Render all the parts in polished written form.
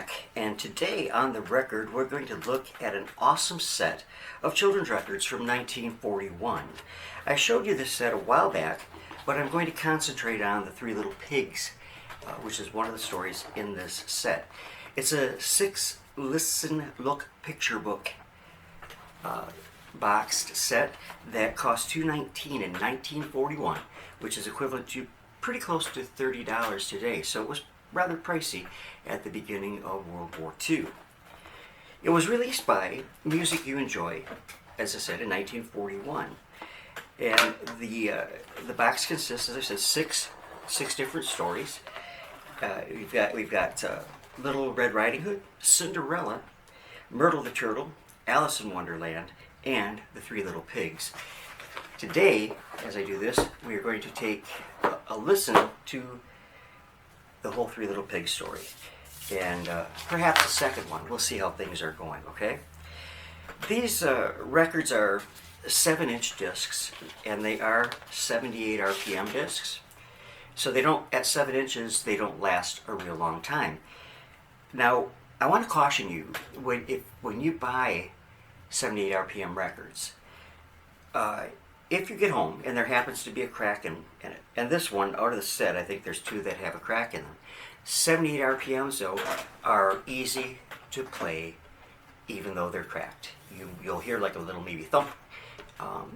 back, and today on the record we're going to look at an awesome set of children's records from 1941. I showed you this set a while back, but I'm going to concentrate on the Three Little Pigs, which is one of the stories in this set. It's a 6 listen look picture book boxed set that cost $2.19 in 1941, which is equivalent to pretty close to $30 today, so it was rather pricey at the beginning of World War II. It was released by Music You Enjoy, as I said, in 1941, and the box consists, as I said, six different stories. We've got Little Red Riding Hood, Cinderella, Myrtle the Turtle, Alice in Wonderland, and the Three Little Pigs. Today, as I do this, we are going to take a listen to the whole Three Little Pigs story, and perhaps a second one. We'll see how things are going, okay? These records are 7-inch discs, and they are 78 RPM discs. So they don't, at 7 inches, they don't last a real long time. Now, I want to caution you, when you buy 78 RPM records, if you get home and there happens to be a crack in it, and this one, out of the set, I think there's 2 that have a crack in them. 78 RPMs, though, are easy to play even though they're cracked. You'll hear like a little maybe thump,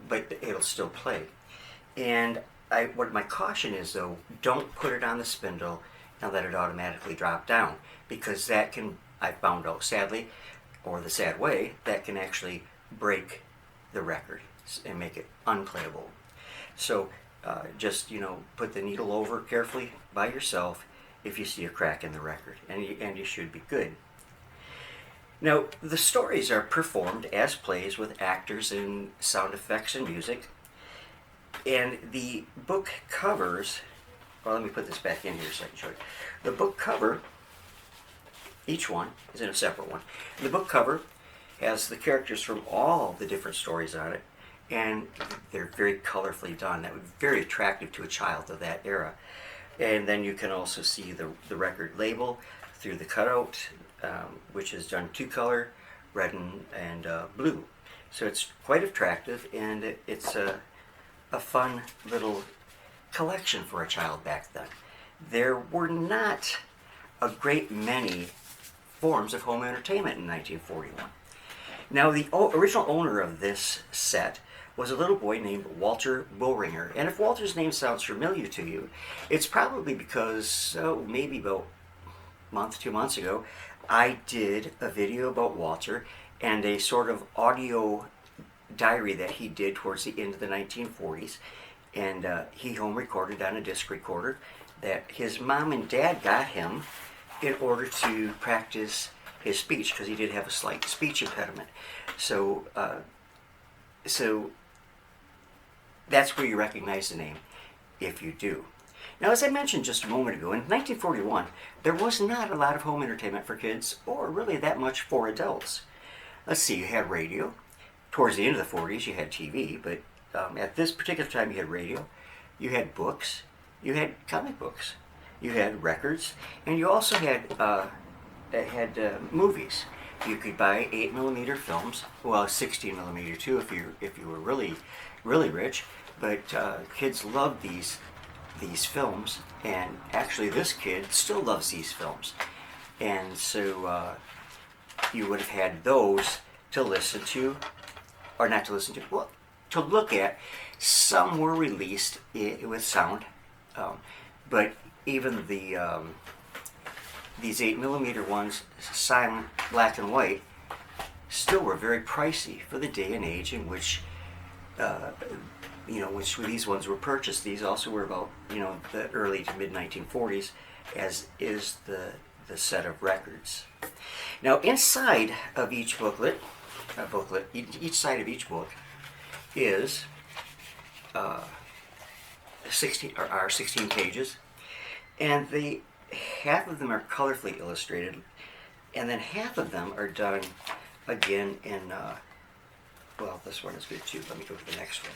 but it'll still play. And what my caution is, though, don't put it on the spindle and let it automatically drop down, because that can, I found out sadly, or the sad way, that can actually break the record and make it unplayable. So just, put the needle over carefully by yourself if you see a crack in the record, and you should be good. Now, the stories are performed as plays with actors and sound effects and music, and the book covers, well, let me put this back in here so I can show you. The book cover, each one is in a separate one. The book cover has the characters from all the different stories on it, and they're very colorfully done. That would be very attractive to a child of that era. And then you can also see the record label through the cutout, which is done 2-color, red and blue. So it's quite attractive, and it's a fun little collection for a child back then. There were not a great many forms of home entertainment in 1941. Now, the original owner of this set was a little boy named Walter Boehringer. And if Walter's name sounds familiar to you, it's probably because, maybe about a month, 2 months ago, I did a video about Walter and a sort of audio diary that he did towards the end of the 1940s. And he home recorded on a disc recorder that his mom and dad got him in order to practice his speech, because he did have a slight speech impediment. So that's where you recognize the name, if you do. Now, as I mentioned just a moment ago, in 1941, there was not a lot of home entertainment for kids, or really that much for adults. Let's see, you had radio. Towards the end of the 40s, you had TV, but at this particular time, you had radio, you had books, you had comic books, you had records, and you also had movies. You could buy 8mm films, well, 16mm too, if you were really rich. But kids loved these films, and actually this kid still loves these films. And so you would have had those to listen to, or not to listen to, well, to look at. Some were released with sound, but even these 8mm ones, silent, black and white, still were very pricey for the day and age in which which these ones were purchased. These also were about, the early to mid 1940s, as is the set of records. Now, inside of each each side of each book is 16 pages, and half of them are colorfully illustrated, and then half of them are done again in, well, this one is good too. Let me go to the next one.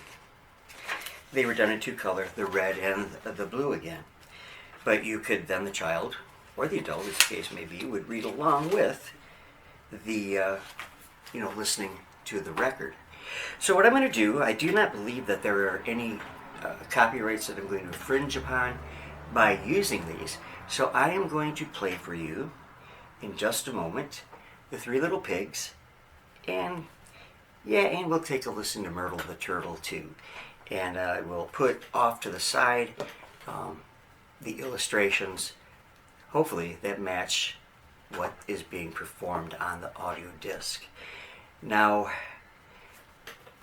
They were done in 2 color, the red and the blue again. But you could, then the child or the adult, as the case may be, would read along with the, listening to the record. So what I'm going to do, I do not believe that there are any copyrights that I'm going to infringe upon by using these. So I am going to play for you in just a moment the Three Little Pigs, and we'll take a listen to Myrtle the Turtle too. And we'll put off to the side the illustrations, hopefully, that match what is being performed on the audio disc. Now,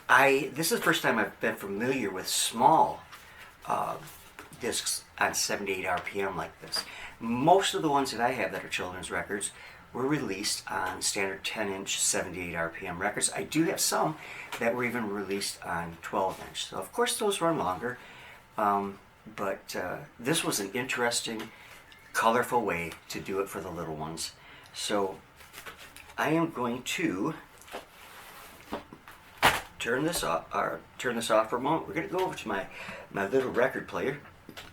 this is the first time I've been familiar with small discs on 78 RPM like this. Most of the ones that I have that are children's records were released on standard 10-inch 78 RPM records. I do have some that were even released on 12-inch. So of course those run longer, but this was an interesting, colorful way to do it for the little ones. So I am going to turn this off for a moment. We're going to go over to my little record player,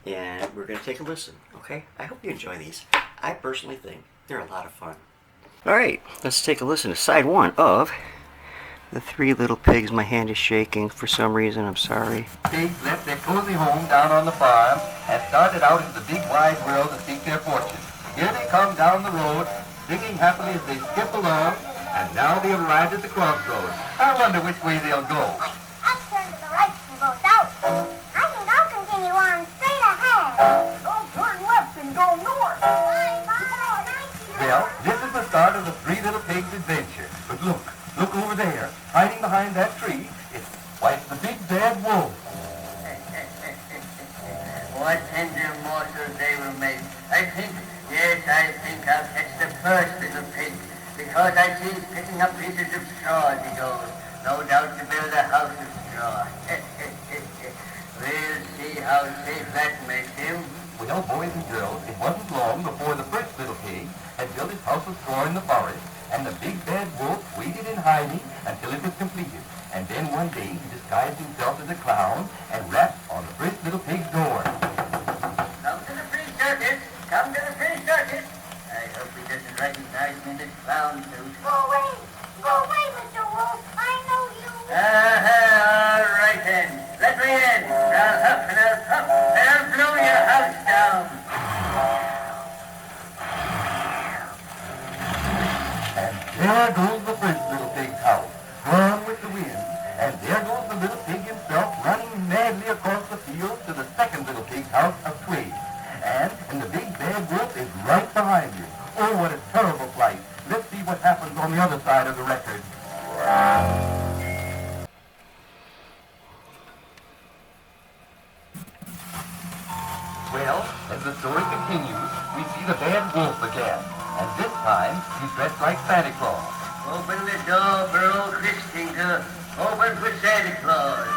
and we're going to take a listen, okay? I hope you enjoy these. I personally think they're a lot of fun. All right, let's take a listen to side one of the Three Little Pigs. My hand is shaking for some reason. I'm sorry. Pigs left their cozy home down on the farm and started out into the big wide world to seek their fortune. Here they come down the road, singing happily as they skip along, and now they have arrived at the crossroads. I wonder which way they'll go. I'll turn to the right and go south. I think I'll continue on straight ahead. I'll turn left and go north. Well, this is the start of the Three Little Pigs' adventure. But look over there. Hiding behind that tree, it's the big bad wolf. What tender morsels they will make. I think I'll catch the first little pig, because I see he's picking up pieces of straw as he goes. No doubt to build a house of straw. We'll see how safe that makes him. Well, boys and girls, it wasn't long before the first little pig had built his house of straw in the forest, and the big bad wolf waited in hiding until it was completed. And then one day he disguised himself as a clown and rapped on the first little pig's door. Come to the free circus! Come to the free circus! I hope he doesn't recognize me in this clown suit. Go away, Mr. Wolf. I know you. All right then. Let me in. I'll huff and I'll puff and I'll blow your house down. And there goes the first little pig's house, gone with the wind. And there goes the little pig himself running madly across the field to the second little pig's house of twigs. And the big bad wolf is right behind you. Oh, what a terrible plight. Let's see what happens on the other side of the record. Well, as the story continues, we see the bad wolf again. And this time, he's dressed like Santa Claus. Open the door for old Christingle. Open for Santa Claus.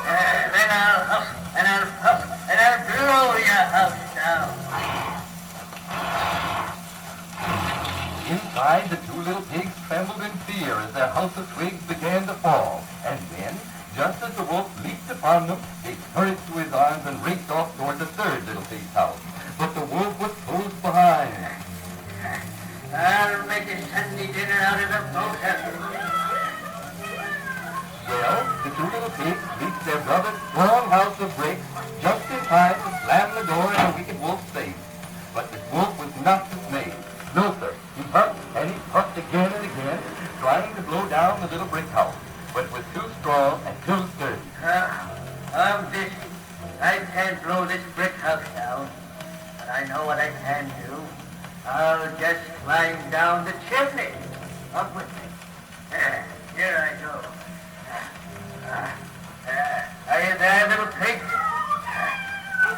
Then I'll huff and I'll puff and I'll blow your house down. Inside, the two little pigs trembled in fear as their house of twigs began to fall. And then, just as the wolf leaped upon them, they hurried to his arms and raced off toward the third little pig's house. But the wolf was close behind. I'll make a Sunday dinner out of the both of you. Well, the two little pigs reached their brother's strong house of bricks just in time to slam the door in the wicked wolf's face. But the wolf was not dismayed. No, sir. He puffed and he puffed again and again, trying to blow down the little brick house, but was too strong and too sturdy. I'm busy. I can't blow this brick house down, but I know what I can do. I'll just climb down the chimney. Up with me. Here I go. Are you there, little pig? I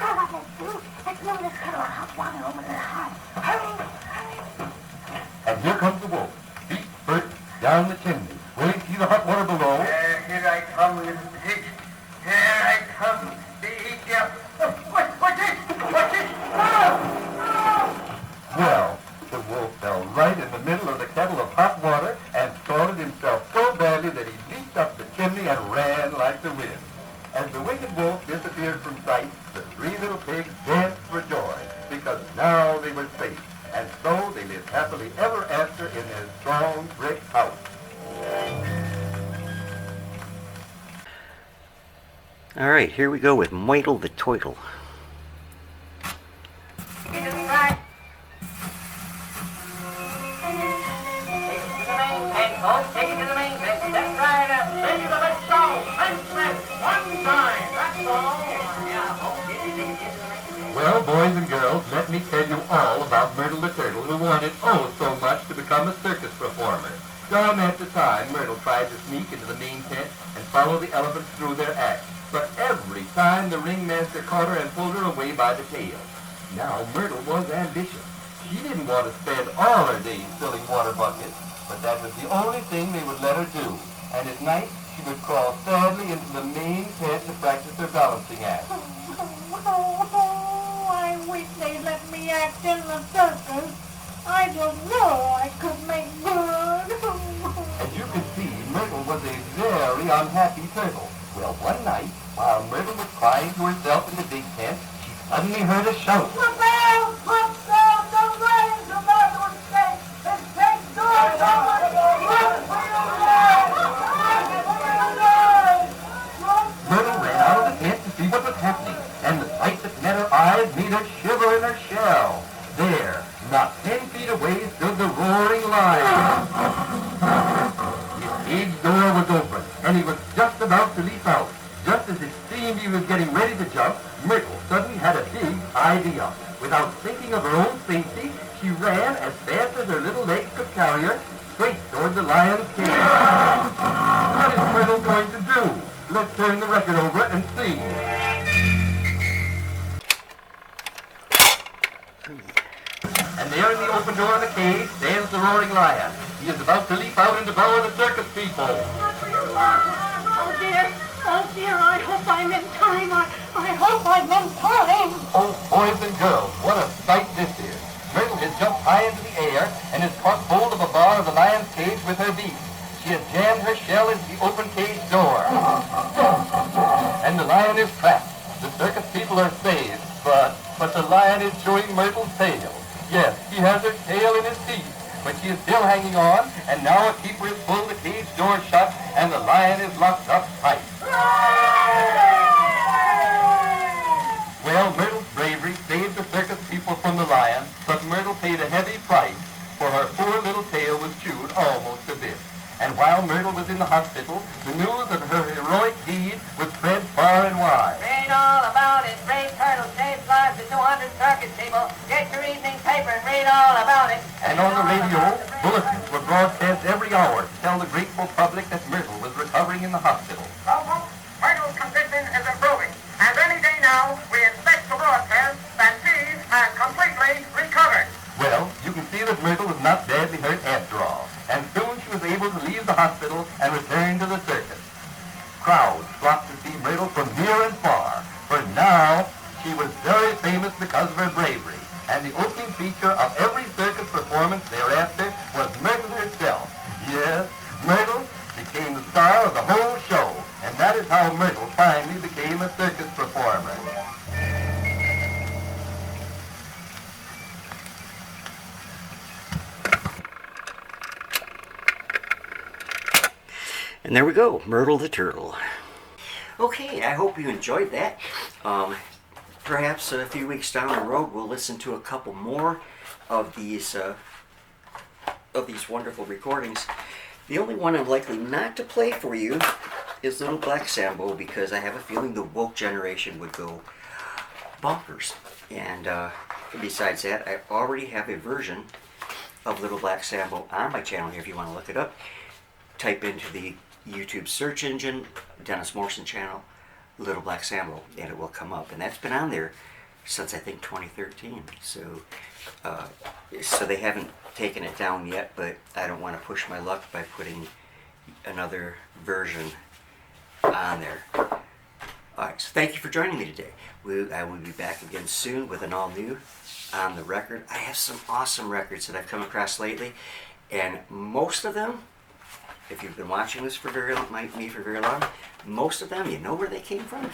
know what to do. Let's move this kettle of hot water over to the hearth. Hurry. And here comes the wolf, feet first, down the chimney. Will he see the hot water below? Here I come, little pig. Here I come. Eat you. What's this? What's this? Well, the wolf fell right in the middle of the kettle of hot water and scalded himself so badly that he leaped up the chimney and ran like the wind. As the wicked wolf disappeared from sight, the three little pigs danced for joy, because because now they were safe. And so they lived happily ever after in their strong brick house. All right, here we go with Myrtle the Turtle. Take it to the right. Take it to the main tank, folks. Take it to the main tank. Step right up. Ready to let go. French press. One time. That's all. Yeah, folks. Get it to the main tank. Well, boys and girls, let me tell you all about Myrtle the Turtle, who wanted oh so much to become a circus performer. Time after time, Myrtle tried to sneak into the main tent and follow the elephants through their act. But every time the ringmaster caught her and pulled her away by the tail. Now Myrtle was ambitious. She didn't want to spend all her days filling water buckets, but that was the only thing they would let her do. And at night, she would crawl sadly into the main tent to practice her balancing act. I wish they'd let me act in the circus. I just know I could make good. As you can see, Myrtle was a very unhappy turtle. Well, one night, while Myrtle was crying to herself in the big tent, she suddenly heard a shout. Look out! Look out! Don't let him come out to escape! His big door! Somebody run for your life! Run for your life! Myrtle ran out of the tent to see what was happening, and the sight that met her eyes made her shiver in her shell. There, not 10 feet away, stood the roaring lion. His cage door was open, and he was just about to leap out. Just as it seemed he was getting ready to jump, Myrtle suddenly had a big idea. Without thinking of her own safety, she ran as fast as her little legs could carry her, straight toward the lion's cage. What is Myrtle going to do? Let's turn the record over and see. And there in the open door of the cage stands the roaring lion. He is about to leap out and devour the circus people. Oh dear, I hope I'm in time. I hope I'm in time. Oh, boys and girls, what a sight this is. Myrtle has jumped high into the air and has caught hold of a bar of the lion's cage with her beak. She has jammed her shell into the open cage door. And the lion is trapped. The circus people are saved, but the lion is chewing Myrtle's tail. Yes, he has her tail in his teeth, but she is still hanging on, and now a keeper has pulled the cage door shut, and the lion is locked up tight. Well, Myrtle's bravery saved the circus people from the lion, but Myrtle paid a heavy price, for her poor little tail was chewed almost to bits. And while Myrtle was in the hospital, the news of her heroic deed was spread far and wide. Read all about it. Brave turtle saves lives to 200 circus people. Get your evening paper and read all about it. And on the radio, bulletins were broadcast every hour to tell the grateful public that Myrtle was recovering in the hospital. Well, folks, Myrtle's condition is improving, and any day now we expect to broadcast that she has completely recovered. Well, you can see that Myrtle was not badly hurt after all, and soon she was able to leave the hospital and return to the circus. Crowds flocked to see Myrtle from near and far, for now she was very famous because of her bravery, and the opening feature of every circus performance thereafter was Myrtle herself. Yes, Myrtle became the star of the whole show, and that is how Myrtle finally became a circus performer. And there we go, Myrtle the Turtle. Okay, I hope you enjoyed that. Perhaps a few weeks down the road we'll listen to a couple more of these wonderful recordings. The only one I'm likely not to play for you is Little Black Sambo, because I have a feeling the woke generation would go bonkers. And besides that, I already have a version of Little Black Sambo on my channel here if you want to look it up. Type into the YouTube search engine, Dennis Morrison channel, Little Black Sambo, and it will come up. And that's been on there since I think 2013. So they haven't taken it down yet, but I don't want to push my luck by putting another version on there. Alright, so thank you for joining me today. I will be back again soon with an all new On the Record. I have some awesome records that I've come across lately, and most of them, if you've been watching this for very long, most of them, you know where they came from?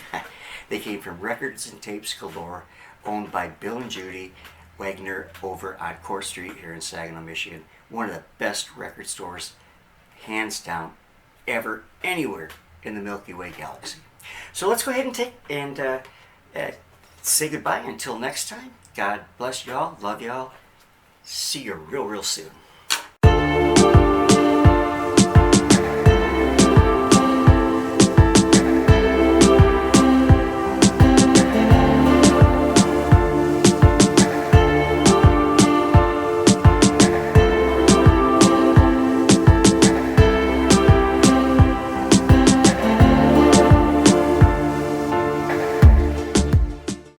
They came from Records and Tapes Galore, owned by Bill and Judy Wagner over on Core Street here in Saginaw, Michigan. One of the best record stores, hands down, ever, anywhere in the Milky Way galaxy. So let's go ahead and say goodbye until next time. God bless y'all. Love y'all. See you real soon.